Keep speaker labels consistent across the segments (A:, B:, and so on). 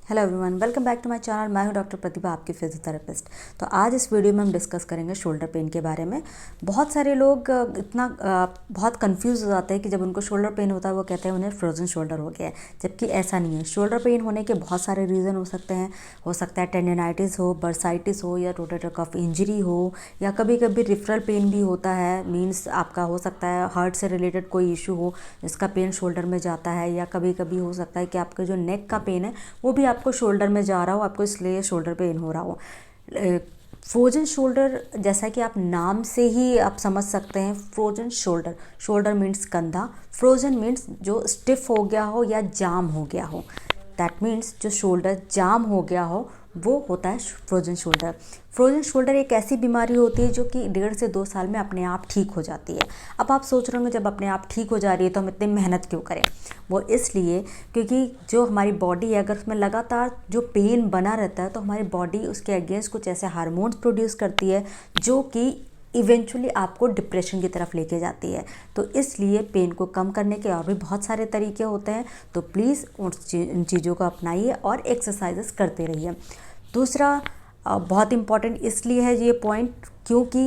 A: Hello everyone, welcome back to my channel. मैं हूं doctor प्रतिभा, आपकी फिजियोथेरेपिस्ट। तो आज इस वीडियो में हम डिस्कस करेंगे शोल्डर पेन के बारे में। बहुत सारे लोग बहुत कंफ्यूज हो जाते हैं कि जब उनको शोल्डर पेन होता है वो कहते हैं उन्हें फ्रोजन शोल्डर हो गया है, जबकि ऐसा नहीं है। शोल्डर पेन होने के बहुत सारे रीज़न हो सकते हैं। हो सकता है टेंडिनाइटिस हो, बर्साइटिस हो, या रोटेटर कफ इंजरी हो, या कभी कभी रिफरल पेन भी होता है। मीन्स आपका हो सकता है हार्ट से रिलेटेड कोई इशू हो जिसका पेन शोल्डर में जाता है, या कभी कभी हो सकता है कि आपका जो नेक का पेन है वो भी आपको शोल्डर में जा रहा हो, आपको इसलिए शोल्डर पेन हो रहा हो। फ्रोजन शोल्डर, जैसा कि आप नाम से ही आप समझ सकते हैं, फ्रोजन शोल्डर, शोल्डर मीन्स कंधा, फ्रोजन मीन्स जो स्टिफ हो गया हो या जाम हो गया हो। दैट मीन्स जो शोल्डर जाम हो गया हो वो होता है फ्रोजन शोल्डर। फ्रोजन शोल्डर एक ऐसी बीमारी होती है जो कि 1.5 से 2 साल में अपने आप ठीक हो जाती है। अब आप सोच रहे होंगे जब अपने आप ठीक हो जा रही है तो हम इतनी मेहनत क्यों करें। वो इसलिए क्योंकि जो हमारी बॉडी है, अगर उसमें लगातार जो पेन बना रहता है तो हमारी बॉडी उसके अगेंस्ट कुछ ऐसे हार्मोन्स प्रोड्यूस करती है जो कि इवेंचुअली आपको डिप्रेशन की तरफ लेके जाती है। तो इसलिए पेन को कम करने के और भी बहुत सारे तरीके होते हैं। तो प्लीज़ इन चीज़ों को अपनाइए और एक्सरसाइजेस करते रहिए। दूसरा बहुत इम्पॉर्टेंट इसलिए है ये पॉइंट क्योंकि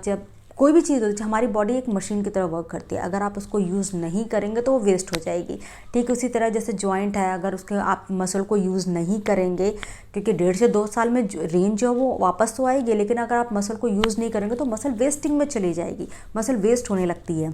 A: जब कोई भी चीज़ होती है, हमारी बॉडी एक मशीन की तरह वर्क करती है। अगर आप उसको यूज़ नहीं करेंगे तो वो वेस्ट हो जाएगी। ठीक उसी तरह जैसे जॉइंट है, अगर उसके आप मसल को यूज़ नहीं करेंगे, क्योंकि 1.5 से 2 साल में रेंज जो है वो वापस तो आएगी, लेकिन अगर आप मसल को यूज़ नहीं करेंगे तो मसल वेस्टिंग में चली जाएगी, मसल वेस्ट होने लगती है।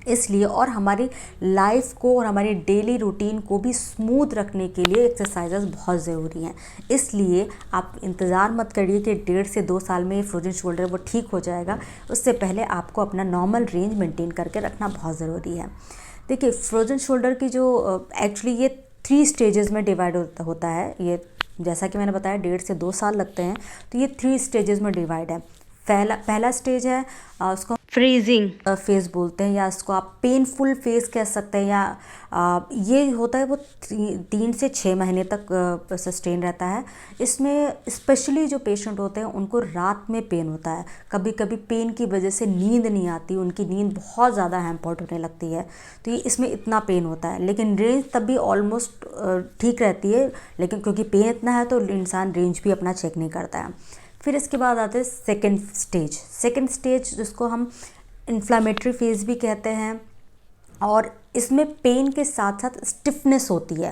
A: इसलिए और हमारी लाइफ को और हमारी डेली रूटीन को भी स्मूथ रखने के लिए एक्सरसाइजेस बहुत ज़रूरी हैं। इसलिए आप इंतज़ार मत करिए कि 1.5 से 2 साल में ये फ्रोजन शोल्डर वो ठीक हो जाएगा। उससे पहले आपको अपना नॉर्मल रेंज मेंटेन करके रखना बहुत ज़रूरी है। देखिए, फ्रोजन शोल्डर की जो एक्चुअली ये 3 स्टेजेस में डिवाइड होता है। ये जैसा कि मैंने बताया 1.5 से 2 साल लगते हैं, तो ये 3 स्टेजेस में डिवाइड है। पहला स्टेज है उसको फ्रीजिंग फेस बोलते हैं, या इसको आप पेनफुल फेस कह सकते हैं, या ये होता है वो 3 से 6 महीने तक सस्टेन रहता है। इसमें स्पेशली जो पेशेंट होते हैं उनको रात में पेन होता है। कभी कभी पेन की वजह से नींद नहीं आती, उनकी नींद बहुत ज़्यादा हैम्पर्ड होने लगती है, तो ये इसमें इतना पेन होता है। लेकिन रेंज तब भी ऑलमोस्ट ठीक रहती है, लेकिन क्योंकि पेन इतना है तो इंसान रेंज भी अपना चेक नहीं करता है। फिर इसके बाद आते हैं सेकेंड स्टेज जिसको हम इन्फ्लामेटरी फेज भी कहते हैं, और इसमें पेन के साथ साथ स्टिफनेस होती है।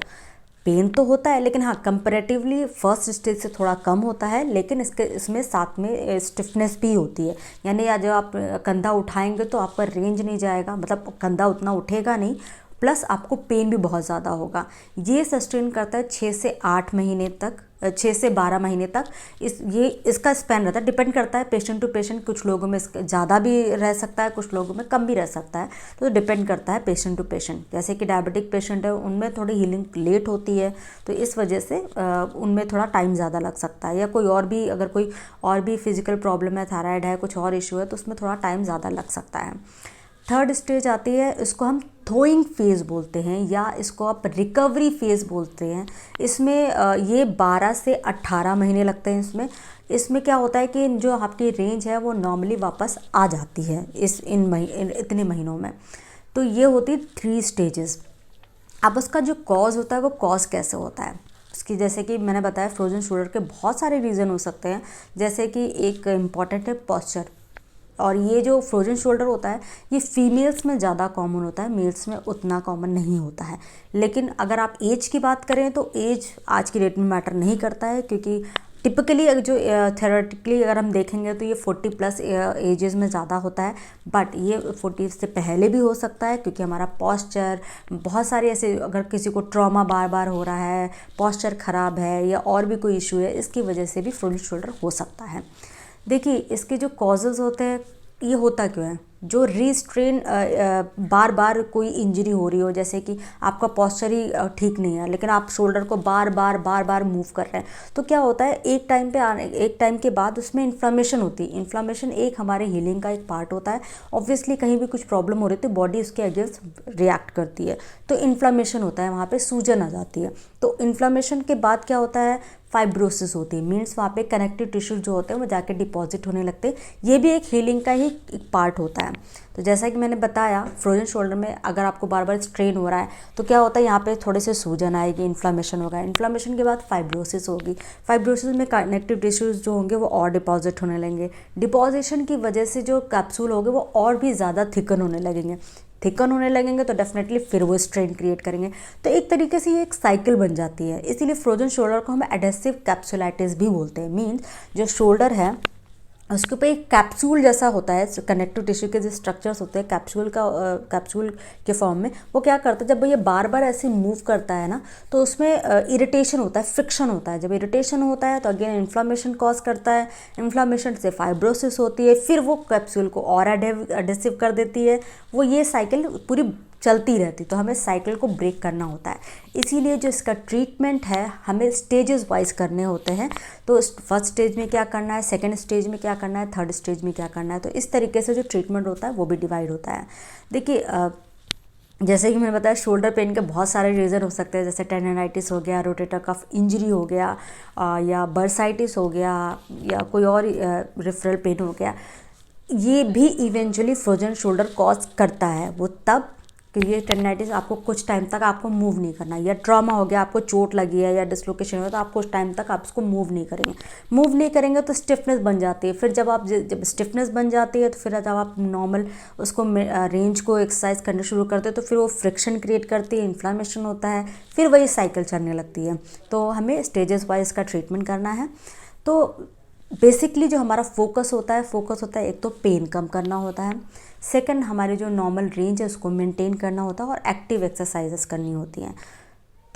A: पेन तो होता है लेकिन हाँ, कंपैरेटिवली फर्स्ट स्टेज से थोड़ा कम होता है, लेकिन इसमें साथ में स्टिफनेस भी होती है। यानी जब आप कंधा उठाएंगे तो आपका रेंज नहीं जाएगा, मतलब कंधा उतना उठेगा नहीं, प्लस आपको पेन भी बहुत ज़्यादा होगा। ये सस्टेन करता है 6 से 8 महीने तक, 6 से 12 महीने तक। इसका स्पैन रहता है, डिपेंड करता है पेशेंट टू पेशेंट। कुछ लोगों में ज़्यादा भी रह सकता है, कुछ लोगों में कम भी रह सकता है, तो डिपेंड करता है पेशेंट टू पेशेंट। जैसे कि डायबिटिक पेशेंट है, उनमें थोड़ी हीलिंग लेट होती है, तो इस वजह से उनमें थोड़ा टाइम ज़्यादा लग सकता है। या कोई और भी, अगर कोई और भी फिजिकल प्रॉब्लम है, थायराइड है, कुछ और इशू है, तो उसमें थोड़ा टाइम ज़्यादा लग सकता है। थर्ड स्टेज आती है, इसको हम थ्रोइंग फेज़ बोलते हैं, या इसको आप रिकवरी फेज़ बोलते हैं। इसमें ये 12 से 18 महीने लगते हैं। इसमें क्या होता है कि जो आपकी रेंज है वो नॉर्मली वापस आ जाती है इतने महीनों में। तो ये होती 3 स्टेजेस। अब उसका जो कॉज होता है वो कॉज कैसे होता है उसकी, जैसे कि मैंने बताया फ्रोजन शोल्डर के बहुत सारे रीज़न हो सकते हैं। जैसे कि एक इम्पॉर्टेंट है पॉस्चर, और ये जो फ्रोजन शोल्डर होता है ये फीमेल्स में ज़्यादा कॉमन होता है, मेल्स में उतना कॉमन नहीं होता है। लेकिन अगर आप एज की बात करें तो एज आज की डेट में मैटर नहीं करता है, क्योंकि टिपिकली जो थेरेटिकली अगर हम देखेंगे तो ये 40+ एजेस में ज़्यादा होता है। बट ये 40 से पहले भी हो सकता है, क्योंकि हमारा पॉस्चर, बहुत सारे ऐसे, अगर किसी को ट्रॉमा बार बार हो रहा है, पॉस्चर ख़राब है, या और भी कोई इशू है, इसकी वजह से भी फ्रोजन शोल्डर हो सकता है। देखिए, इसके जो कॉजेज़ होते हैं, ये होता क्यों है, जो रीस्ट्रेन बार बार कोई इंजरी हो रही हो, जैसे कि आपका पॉस्चर ही ठीक नहीं है, लेकिन आप शोल्डर को बार बार मूव कर रहे हैं, तो क्या होता है, एक टाइम के बाद उसमें इन्फ्लामेशन होती है। इन्फ्लामेशन एक हमारे हीलिंग का एक पार्ट होता है। ऑब्वियसली कहीं भी कुछ प्रॉब्लम हो रही है तो बॉडी उसके अगेंस्ट रिएक्ट करती है, तो इन्फ्लामेशन होता है, वहाँ पे सूजन आ जाती है। तो इन्फ्लामेशन के बाद क्या होता है, फाइब्रोसिस होती है। मीन्स वहाँ पे कनेक्टिव टिश्यू जो होते हैं वो जाके डिपॉजिट होने लगते हैं। ये भी एक हीलिंग का ही एक पार्ट होता है। तो जैसा कि मैंने बताया, फ्रोजन शोल्डर में अगर आपको बार बार स्ट्रेन हो रहा है तो क्या होता है, यहाँ पे थोड़े से सूजन आएगी, इन्फ्लामेशन होगा, इन्फ्लामेशन के बाद फाइब्रोसिस होगी, फाइब्रोसिस में कनेक्टिव टिश्यूज़ जो होंगे वो और डिपॉजिट होने लगेंगे, डिपॉजिशन की वजह से जो कैप्सूल होंगे वो और भी ज़्यादा थिकन होने लगेंगे, थिकन होने लगेंगे तो डेफिनेटली फिर वो स्ट्रेन क्रिएट करेंगे। तो एक तरीके से ये एक साइकिल बन जाती है। इसीलिए फ्रोजन शोल्डर को हम एडेसिव कैप्सुलाइटिस भी बोलते हैं। मीन्स जो शोल्डर है उसके ऊपर एक कैप्सूल जैसा होता है, कनेक्टिव टिश्यू के जो स्ट्रक्चर्स होते हैं कैप्सूल के फॉर्म में, वो क्या करता है, जब ये बार बार ऐसे मूव करता है ना तो उसमें इरिटेशन होता है, फ्रिक्शन होता है। जब इरिटेशन होता है तो अगेन इन्फ्लामेशन कॉज करता है, इन्फ्लामेशन से फाइब्रोसिस होती है, फिर वो कैप्सूल को और एडेसिव कर देती है। वो ये साइकिल पूरी चलती रहती, तो हमें साइकिल को ब्रेक करना होता है। इसीलिए जो इसका ट्रीटमेंट है हमें स्टेजेस वाइज करने होते हैं। तो फर्स्ट स्टेज में क्या करना है, सेकंड स्टेज में क्या करना है, थर्ड स्टेज में क्या करना है, तो इस तरीके से जो ट्रीटमेंट होता है वो भी डिवाइड होता है। देखिए जैसे कि मैंने बताया, शोल्डर पेन के बहुत सारे रीज़न हो सकते हैं, जैसे टेंडनाइटिस हो गया, रोटेटर कफ इंजरी हो गया, या बर्साइटिस हो गया, या कोई और रेफरल पेन हो गया। ये भी इवेंचुअली फ्रोजन शोल्डर कॉज करता है। वो तब कि ये टेंडनाइटिस आपको कुछ टाइम तक आपको मूव नहीं करना, या ट्रॉमा हो गया, आपको चोट लगी है या डिसलोकेशन हो तो आप कुछ टाइम तक आप इसको मूव नहीं करेंगे तो स्टिफनेस बन जाती है। फिर जब स्टिफनेस बन जाती है तो फिर जब आप नॉर्मल उसको रेंज को एक्सरसाइज करना शुरू करते हैं तो फिर वो फ्रिक्शन क्रिएट करती है, इन्फ्लामेशन होता है, फिर वही साइकिल चलने लगती है। तो हमें स्टेजेस वाइज का ट्रीटमेंट करना है। तो बेसिकली जो हमारा फोकस होता है एक तो पेन कम करना होता है, सेकंड हमारी जो नॉर्मल रेंज है उसको मेंटेन करना होता है, और एक्टिव एक्सरसाइजेस करनी होती हैं।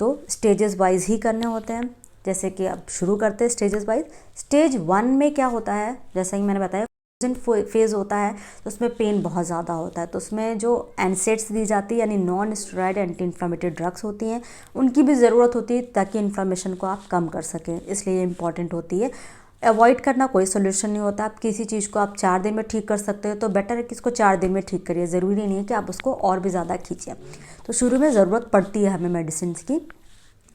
A: तो स्टेजेस वाइज ही करने होते हैं। जैसे कि अब शुरू करते हैं स्टेजेस वाइज। स्टेज 1 में क्या होता है, जैसा कि मैंने बताया फेज़ होता है तो उसमें पेन बहुत ज़्यादा होता है। तो उसमें जो एनसेड्स दी जाती है, यानी non steroid anti inflammatory drugs होती हैं, उनकी भी ज़रूरत होती है ताकि इन्फ्लामेशन को आप कम कर सकें, इसलिए ये इंपॉर्टेंट होती है। अवॉइड करना कोई सोल्यूशन नहीं होता। आप किसी चीज़ को आप 4 दिन में ठीक कर सकते हो तो बेटर है कि इसको 4 दिन में ठीक करिए, ज़रूरी नहीं है कि आप उसको और भी ज़्यादा खींचिए। तो शुरू में ज़रूरत पड़ती है हमें मेडिसिन की।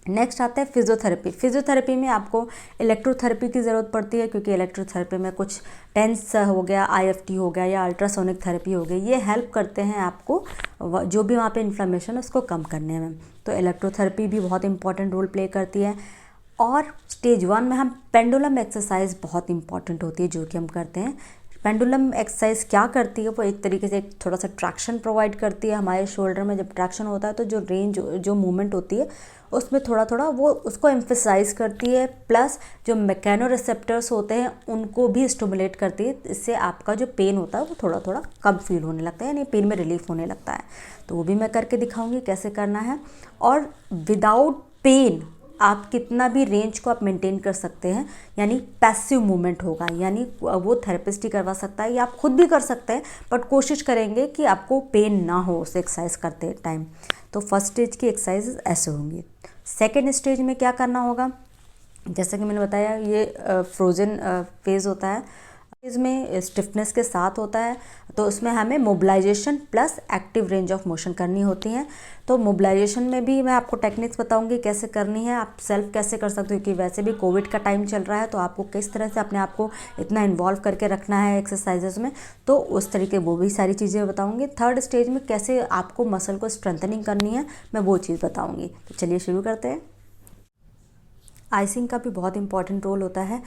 A: नेक्स्ट आता है फिजियोथेरेपी। फिजियोथेरेपी में आपको इलेक्ट्रोथेरेपी की ज़रूरत पड़ती है, क्योंकि इलेक्ट्रोथेरेपी में कुछ टेंस हो गया, IFT हो गया, या अल्ट्रासोनिक थेरेपी हो गई, ये हेल्प करते हैं आपको जो भी वहाँ पे इन्फ्लेमेशन है उसको कम करने में। तो इलेक्ट्रोथेरेपी भी बहुत इंपॉर्टेंट रोल प्ले करती है। और स्टेज 1 में हम पेंडुलम एक्सरसाइज बहुत इंपॉर्टेंट होती है जो कि हम करते हैं। पेंडुलम एक्सरसाइज क्या करती है, वो एक तरीके से एक थोड़ा सा ट्रैक्शन प्रोवाइड करती है हमारे शोल्डर में। जब ट्रैक्शन होता है तो जो रेंज जो मूवमेंट होती है उसमें थोड़ा थोड़ा वो उसको एम्फेसाइज करती है, प्लस जो मैकेनो रिसेप्टर्स होते हैं उनको भी स्टिमुलेट करती है। इससे आपका जो पेन होता है वो थोड़ा थोड़ा कम फील होने लगता है, यानी पेन में रिलीफ होने लगता है। तो वो भी मैं करके दिखाऊंगी कैसे करना है। और विदाउट पेन आप कितना भी रेंज को आप मेंटेन कर सकते हैं, यानी पैसिव मूवमेंट होगा, यानी वो थेरेपिस्ट ही करवा सकता है या आप खुद भी कर सकते हैं, बट कोशिश करेंगे कि आपको पेन ना हो उस एक्सरसाइज करते टाइम। तो फर्स्ट स्टेज की एक्सरसाइज ऐसे होंगी। सेकेंड स्टेज में क्या करना होगा, जैसा कि मैंने बताया ये फ्रोजन फेज़ होता है, इसमें स्टिफनेस के साथ होता है। तो उसमें हमें mobilisation plus active range of motion करनी होती हैं। तो मोबिलाइजेशन में भी मैं आपको टेक्निक्स बताऊंगी कैसे करनी है, आप सेल्फ कैसे कर सकते हो, क्योंकि वैसे भी कोविड का टाइम चल रहा है तो आपको किस तरह से अपने आप को इतना इन्वॉल्व करके रखना है एक्सरसाइजेज में, तो उस तरीके वो भी सारी चीज़ें बताऊँगी। थर्ड स्टेज में कैसे आपको मसल को स्ट्रेंथनिंग करनी है मैं वो चीज़ बताऊँगी। तो चलिए शुरू करते हैं। आइसिंग का भी बहुत इंपॉर्टेंट रोल होता है।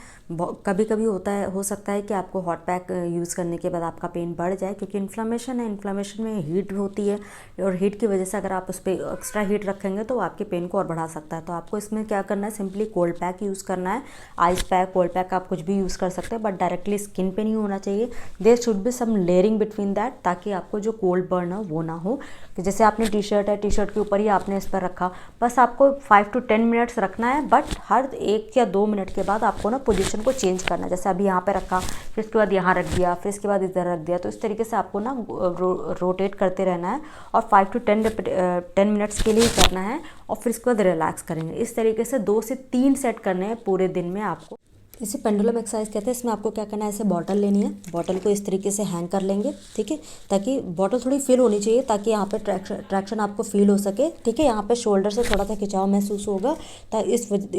A: कभी कभी हो सकता है कि आपको हॉट पैक यूज़ करने के बाद आपका पेन बढ़ जाए, क्योंकि इन्फ्लामेशन है, इन्फ्लामेशन में हीट होती है, और हीट की वजह से अगर आप उस पर एक्स्ट्रा हीट रखेंगे तो आपके पेन को और बढ़ा सकता है। तो आपको इसमें क्या करना है, सिंपली कोल्ड पैक यूज़ करना है। आइस पैक, कोल्ड पैक आप कुछ भी यूज़ कर सकते हैं, बट डायरेक्टली स्किन पे नहीं होना चाहिए। There should be some layering between that, ताकि आपको जो कोल्ड बर्न है वो ना हो। कि जैसे आपने टी शर्ट है, टी शर्ट के ऊपर ही आपने इस पर रखा, बस आपको 5 to 10 मिनट्स रखना है, बट हर 1 या 2 मिनट के बाद आपको ना पोजीशन को चेंज करना है। जैसे अभी यहाँ पे रखा, फिर इसके बाद यहाँ रख दिया, फिर इसके बाद इधर रख दिया, तो इस तरीके से आपको ना रोटेट करते रहना है, और 5 to 10 मिनट्स के लिए ही करना है, और फिर इसके बाद रिलैक्स करेंगे। इस तरीके से 2 से 3 सेट करने हैं पूरे दिन में आपको। इसे पेंडुलम एक्सरसाइज कहते हैं। इसमें आपको क्या करना है, ऐसे बॉटल लेनी है, बॉटल को इस तरीके से हैंग कर लेंगे, ठीक है, ताकि बॉटल थोड़ी फिल होनी चाहिए, ताकि यहाँ पे ट्रैक्शन आपको फील हो सके, ठीक है। यहाँ पे शोल्डर से थोड़ा सा खिंचाव महसूस होगा, ताकि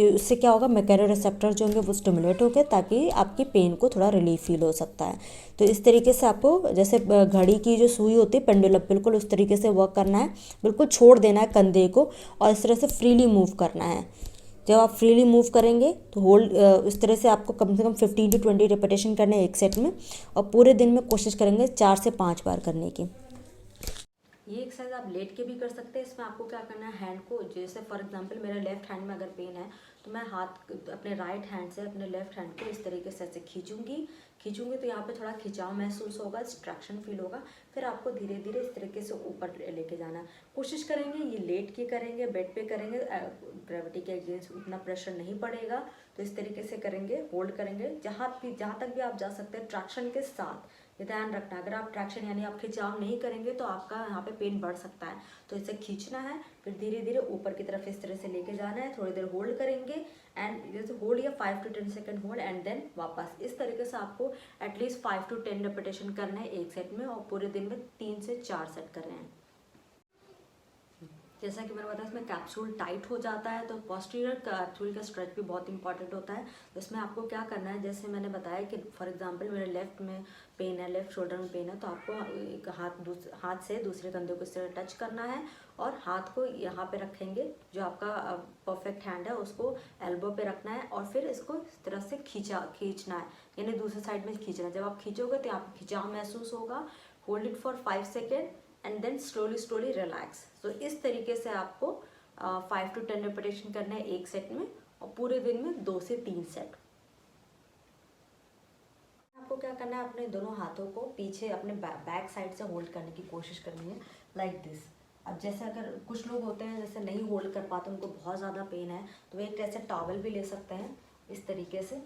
A: इससे क्या होगा, मैकेनो रिसेप्टर जो होंगे वो स्टिमुलेट होंगे, ताकि आपकी पेन को थोड़ा रिलीफ फील हो सकता है। तो इस तरीके से आपको जैसे घड़ी की जो सुई होती है पेंडुलम, बिल्कुल उस तरीके से वर्क करना है, बिल्कुल छोड़ देना है कंधे को और इस तरह से फ्रीली मूव करना है। जब आप फ्रीली मूव करेंगे तो होल्ड इस तरह से आपको कम से कम 15 to 20 रेपिटेशन करने हैं एक सेट में, और पूरे दिन में कोशिश करेंगे 4 से 5 बार करने की। ये एक्सरसाइज आप लेट के भी कर सकते हैं। इसमें आपको क्या करना है, हैंड को, जैसे फॉर एग्जांपल मेरे लेफ्ट हैंड में अगर पेन है तो मैं हाथ अपने राइट हैंड से अपने लेफ्ट हैंड को इस तरीके से ऐसे खींचूंगी तो यहाँ पे थोड़ा खिंचाव महसूस होगा, स्ट्रैक्शन फील होगा। फिर आपको धीरे धीरे इस तरीके से ऊपर लेके जाना है। कोशिश करेंगे ये लेट के करेंगे, बेड पे करेंगे, ग्रेविटी के अगेंस्ट उतना प्रेशर नहीं पड़ेगा, तो इस तरीके से करेंगे, होल्ड करेंगे। जहाँ तक भी आप जा सकते हैं ट्रैक्शन के साथ, ये ध्यान रखना है। अगर आप ट्रैक्शन यानी आप खिंचाव नहीं करेंगे तो आपका यहाँ पे पेन बढ़ सकता है। तो इसे खींचना है, फिर धीरे धीरे ऊपर की तरफ इस तरह से लेके जाना है, थोड़ी देर होल्ड करेंगे एंड जैसे होल्ड या 5 to 10 second hold and then वापस। इस तरीके से आपको एटलीस्ट 5 to 10 रेपिटेशन करना है एक सेट में, और पूरे दिन में 3 से 4 सेट करने हैं। जैसा कि मैंने बताया इसमें कैप्सूल टाइट हो जाता है, तो पोस्टीरियर कैप्सूल का स्ट्रेच भी बहुत इंपॉर्टेंट होता है। तो इसमें आपको क्या करना है, जैसे मैंने बताया कि फॉर एग्जांपल मेरे लेफ्ट में पेन है, लेफ्ट शोल्डर में पेन है, तो आपको एक हाथ से दूसरे कंधे को इस तरह टच करना है और हाथ को यहाँ पे रखेंगे, जो आपका परफेक्ट हैंड है उसको एल्बो पे रखना है और फिर इसको इस तरह से खींचना है, यानी दूसरे साइड में खींचना है। जब आप खींचोगे तो यहाँ पे खिंचाव महसूस होगा। Hold it for 5 second and then slowly relax. तो इस तरीके से आपको 5 to 10 रेपिटेशन करना है एक सेट में, और पूरे दिन में 2 से 3 सेट। आपको क्या करना है, अपने दोनों हाथों को पीछे अपने बैक साइड से होल्ड करने की कोशिश करनी है, लाइक दिस। अब जैसे अगर कुछ लोग होते हैं जैसे नहीं होल्ड कर पाते, उनको बहुत ज़्यादा पेन है, तो वे एक ऐसे टॉवल भी ले सकते हैं इस तरीके से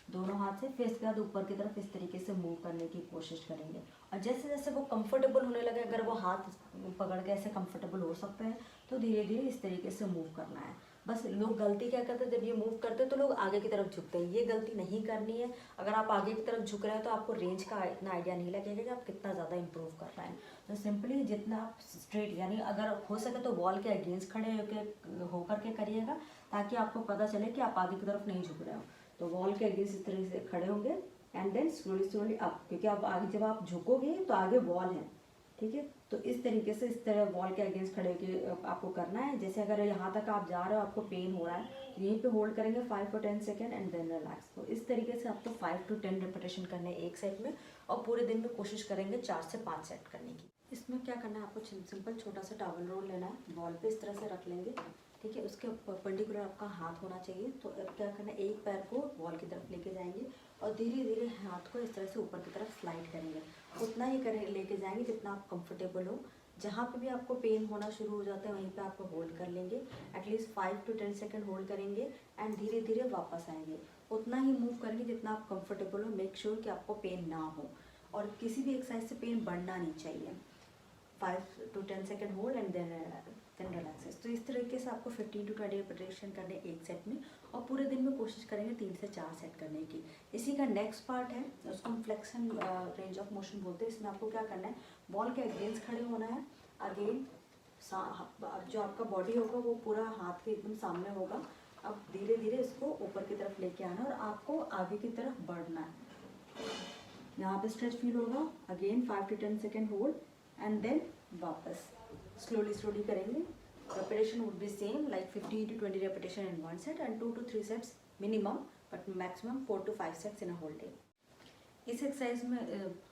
A: दोनों हाथ से, फिर इसके बाद ऊपर की तरफ इस तरीके से मूव करने की कोशिश करेंगे। और जैसे जैसे वो कंफर्टेबल होने लगे, अगर वो हाथ पकड़ के ऐसे कंफर्टेबल हो सकते हैं, तो धीरे धीरे इस तरीके से मूव करना है। बस लोग गलती क्या करते हैं, जब ये मूव करते हैं तो लोग आगे की तरफ झुकते हैं। ये गलती नहीं करनी है। अगर आप आगे की तरफ झुक रहे हैं तो आपको रेंज का इतना आइडिया नहीं लगेगा कि आप कितना ज़्यादा इंप्रूव कर रहे हैं। तो सिंपली जितना आप स्ट्रेट, यानी अगर हो सके तो वॉल के अगेंस्ट खड़े होकर के करिएगा, ताकि आपको पता चले कि आप आगे की तरफ नहीं झुक रहे हो। तो वॉल के अगेंस्ट इस तरह से खड़े होंगे एंड देन स्लोली अप, क्योंकि आप आगे जब आप झुकोगे तो आगे वॉल है, ठीक है। तो इस तरीके से इस तरह वॉल के अगेंस्ट खड़े होकर आपको करना है। जैसे अगर यहाँ तक आप जा रहे हो, आपको पेन हो रहा है, तो यहीं पे होल्ड करेंगे 5 to 10 second and then relax. तो इस तरीके से आपको 5 to 10 रेपिटेशन करने हैं एक सेट में, और पूरे दिन में कोशिश करेंगे 4 से 5 सेट करने की। इसमें क्या करना है, आपको सिंपल छोटा सा टॉवल रोल लेना है, वॉल पे इस तरह से रख लेंगे, ठीक है। उसके परपेंडिकुलर आपका हाथ होना चाहिए। तो अब क्या करना है, एक पैर को वॉल की तरफ लेके जाएंगे और धीरे धीरे हाथ को इस तरह से ऊपर की तरफ स्लाइड करेंगे। उतना ही लेके जाएंगे जितना आप कंफर्टेबल हो। जहाँ पे भी आपको पेन होना शुरू हो जाता है वहीं पे आपको होल्ड कर लेंगे, एटलीस्ट 5 to 10 सेकेंड होल्ड करेंगे एंड धीरे धीरे वापस आएंगे। उतना ही मूव करेंगे जितना आप कंफर्टेबल हो। मेक श्योर कि आपको पेन ना हो, और किसी भी एक्सरसाइज से पेन बढ़ना नहीं चाहिए। 5 to 10 second hold and then relax. तो इस तरीके से आपको 15 to 20 रेपिटेशन करने एक सेट में, और पूरे दिन में कोशिश करेंगे 3 से 4 सेट करने की। इसी का नेक्स्ट पार्ट है, उसको हम फ्लेक्शन रेंज ऑफ मोशन बोलते हैं। इसमें आपको क्या करना है, बॉल के अगेंस्ट खड़े होना है। अगेन जो आपका बॉडी होगा वो पूरा हाथ के एकदम सामने होगा। अब धीरे धीरे इसको ऊपर की तरफ लेके आना है और आपको आगे की तरफ बढ़ना है। यहाँ पे स्ट्रेच फील होगा। Again 5 to 10 second hold and then वापस स्लोली करेंगे। Repetition would be same like 15 to 20 repetition in one set and 2 to 3 sets minimum, but maximum 4 to 5 sets in a whole day. इस exercise में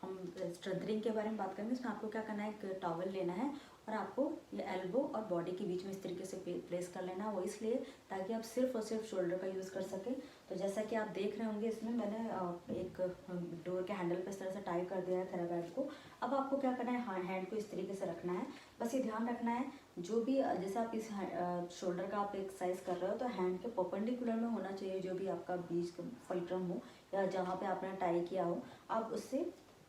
A: हम strengthening के बारे में बात करेंगे। इसमें आपको क्या करना है, एक टॉवल लेना है और आपको ये एल्बो और बॉडी के बीच में इस तरीके से प्लेस कर लेना है। वो इसलिए ताकि आप सिर्फ और सिर्फ शोल्डर का यूज़ कर सकें। तो जैसा कि आप देख रहे होंगे, इसमें मैंने एक डोर के हैंडल पे इस तरह से टाई कर दिया है थेरापैड को। अब आपको क्या करना है, हैंड को इस तरीके से रखना है। बस ये ध्यान रखना है, जो भी जैसे आप इस शोल्डर का आप एक्सरसाइज कर रहे हो तो हैंड के परपेंडिकुलर में होना चाहिए, जो भी आपका बीच फुलक्रम हो या जहाँ पे आपने टाई किया हो, आप उससे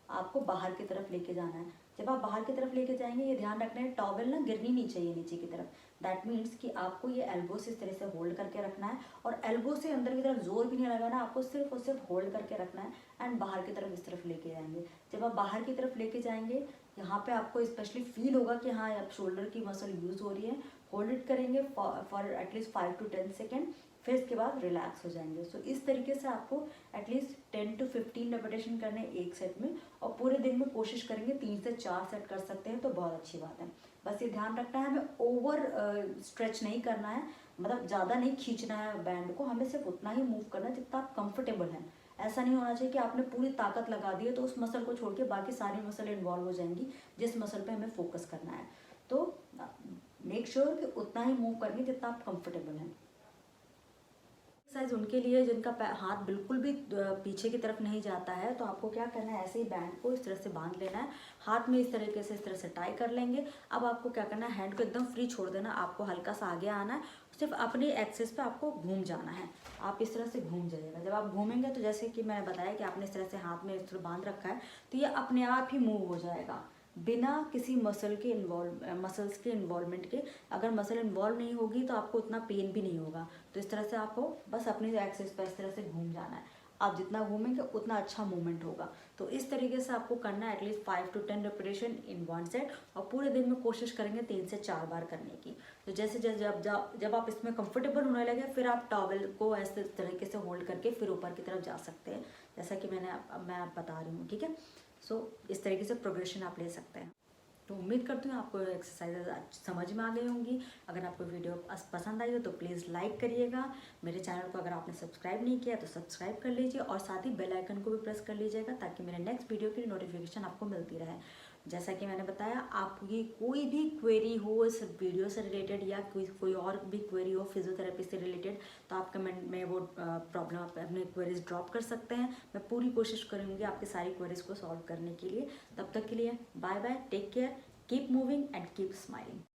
A: आपको बाहर की तरफ लेके जाना है। जब आप बाहर की तरफ लेके जाएंगे, ये ध्यान रखना है टॉवल ना गिरनी नहीं चाहिए नीचे की तरफ। दैट मीन्स कि आपको ये एल्बो से इस तरह से होल्ड करके रखना है और एल्बो से अंदर की तरफ जोर भी नहीं लगाना, आपको सिर्फ और सिर्फ होल्ड करके रखना है एंड बाहर की तरफ इस तरफ लेके जाएंगे। जब आप बाहर की तरफ लेके जाएंगे यहाँ पे आपको स्पेशली फील होगा कि हाँ अब शोल्डर की मसल यूज हो रही है। होल्ड इट करेंगे फॉर एटलीस्ट 5 to 10 सेकेंड, फिर इसके बाद रिलैक्स हो जाएंगे। सो इस तरीके से आपको एटलीस्ट 10 to 15 रेपिटेशन करने एक सेट में, और पूरे दिन में कोशिश करेंगे 3 से 4 सेट कर सकते हैं तो बहुत अच्छी बात है। बस ये ध्यान रखना है हमें ओवर स्ट्रेच नहीं करना है, मतलब ज़्यादा नहीं खींचना है बैंड को, हमें सिर्फ उतना ही मूव करना है जितना आप कंफर्टेबल हैं। ऐसा नहीं होना चाहिए कि आपने पूरी ताकत लगा दी है तो उस मसल को छोड़ के बाकी सारी मसल इन्वॉल्व हो जाएंगी जिस मसल पे हमें फोकस करना है। तो मेक श्योर कि उतना ही मूव करेंगे जितना आप कंफर्टेबल हैं। एक्सरसाइज उनके लिए जिनका हाथ बिल्कुल भी पीछे की तरफ नहीं जाता है, तो आपको क्या करना है, ऐसे ही बैंड को इस तरह से बांध लेना है, हाथ में इस तरीके से इस तरह से टाई कर लेंगे। अब आपको क्या करना है, हैंड को एकदम फ्री छोड़ देना, आपको हल्का सा आगे आना है, सिर्फ अपनी एक्सिस पे आपको घूम जाना है। आप इस तरह से घूम जाइएगा। जब आप घूमेंगे तो जैसे कि मैंने बताया कि आपने इस तरह से हाथ में इस तरह बांध रखा है, तो ये अपने आप ही मूव हो जाएगा बिना किसी मसल्स के इन्वॉल्वमेंट के। अगर मसल इन्वॉल्व नहीं होगी तो आपको उतना पेन भी नहीं होगा। तो इस तरह से आपको बस अपनी एक्सिस पर इस तरह से घूम जाना है। आप जितना घूमेंगे उतना अच्छा मूवमेंट होगा। तो इस तरीके से आपको करना है at least 5 to 10 repetition in one set, और पूरे दिन में कोशिश करेंगे 3 से 4 बार करने की। तो जैसे जब आप इसमें कंफर्टेबल होने लगे, फिर आप टॉवल को ऐसे तरीके से होल्ड करके फिर ऊपर की तरफ जा सकते हैं, जैसा कि मैं बता रही हूँ। ठीक है, सो इस तरीके से प्रोग्रेशन आप ले सकते हैं। तो उम्मीद करती हूँ आपको एक्सरसाइज समझ में आ गई होंगी। अगर आपको वीडियो पसंद आई हो तो प्लीज़ लाइक करिएगा। मेरे चैनल को अगर आपने सब्सक्राइब नहीं किया तो सब्सक्राइब कर लीजिए, और साथ ही बेल आइकन को भी प्रेस कर लीजिएगा ताकि मेरे नेक्स्ट वीडियो की नोटिफिकेशन आपको मिलती रहे। जैसा कि मैंने बताया, आपकी कोई भी क्वेरी हो इस वीडियो से रिलेटेड या कोई और भी क्वेरी हो फिजियोथेरेपी से रिलेटेड, तो आप कमेंट में वो प्रॉब्लम आप अपने क्वेरीज ड्रॉप कर सकते हैं। मैं पूरी कोशिश करूँगी आपकी सारी क्वेरीज को सॉल्व करने के लिए। तब तक के लिए bye bye, take care, keep moving and keep smiling.